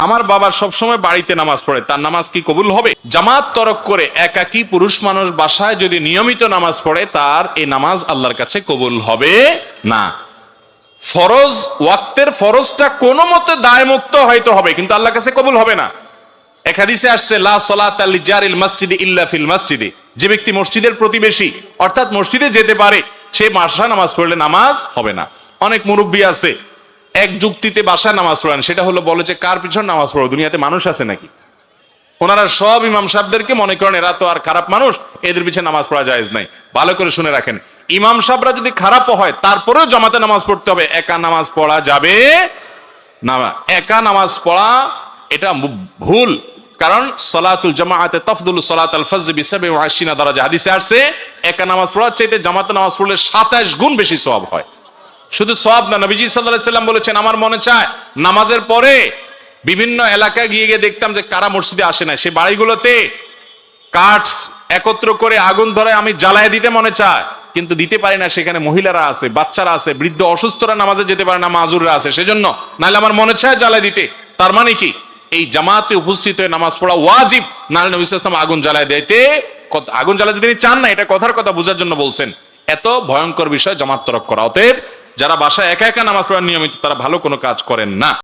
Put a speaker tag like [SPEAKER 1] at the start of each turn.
[SPEAKER 1] আমার বাবা সবসময় বাড়িতে নামাজ পড়ে, তার নামাজ কি কবুল হবে? জামাত তরক করে একাকী পুরুষ মানুষ বাসায় যদি নিয়মিত নামাজ পড়ে, তার এই নামাজ আল্লাহর কাছে কবুল হবে না। ফরজ, ওয়াক্তের ফরজটা কোনো মতে দায়মুক্ত হয়তো হবে, কিন্তু আল্লাহর কাছে কবুল হবে না। এক হাদিসে আসছে, লা সালাতা লিজারিল মসজিদি ইল্লা ফিল মসজিদি, যে ব্যক্তি মসজিদের প্রতিবেশী অর্থাৎ মসজিদে যেতে পারে, সে বাসায় নামাজ পড়লে নামাজ হবে না। অনেক মুরব্বী আছে এক যুক্তিতে বাসায় নামাজ পড়েন, সেটা হলো বলে যে কার পিছনে নামাজ পড়ো, দুনিয়াতে মানুষ আছে নাকি? ওনারা সব ইমাম সাহেবদেরকে মনে করেন এরা তো আর খারাপ মানুষ, এদের পিছনে নামাজ পড়া জায়েজ নাই। ভালো করে শুনে রাখেন, ইমাম সাহেবরা যদি খারাপও হয় তারপরেও জামাতে নামাজ পড়তে হবে, একা নামাজ পড়া যাবে না। একা নামাজ পড়া এটা ভুল, কারণ সালাতুল জামাআতে তাফদুলু সালাতাল ফজর বি87 দারাজা হাদিসে আসছে, একা নামাজ পড়ার চাইতে জামাতে নামাজ পড়লে 27 গুণ বেশি সওয়াব হয়। শুধু সওয়াব না, নবীজি সাল্লাল্লাহু আলাইহি সাল্লাম বলেছেন, আমার মনে চায় নামাজের পরে বিভিন্ন এলাকায় গিয়ে গিয়ে দেখতাম যে কারা মসজিদে আসে না, সে বাড়িগুলোতে কাঠ একত্র করে আগুন ধরে আমি জ্বালায় দিতে মনে চায়, কিন্তু দিতে পারি না, সেখানে মহিলারা আছে, বাচ্চারা আছে, বৃদ্ধ অসুস্থরা নামাজে যেতে পারে না, মাজুররা আছে, সেজন্য নাহলে আমার মনে চায় জ্বালায় দিতে। তার মানে কি এই জামাতে উপস্থিত হয়ে নামাজ পড়া ওয়াজিব, নাহলে নবী সাল্লাল্লাহু আলাইহি ওয়াসাল্লাম আগুন জ্বালায় দিতে, আগুন জ্বালাতে তিনি চান না, এটা কথার কথা বোঝার জন্য বলছেন। এত ভয়ঙ্কর বিষয় জামাত তরক করা। অতএব যারা বাসায় একা একা নামাজ পড়ার নিয়মিত, তারা ভালো কোনো কাজ করেন না।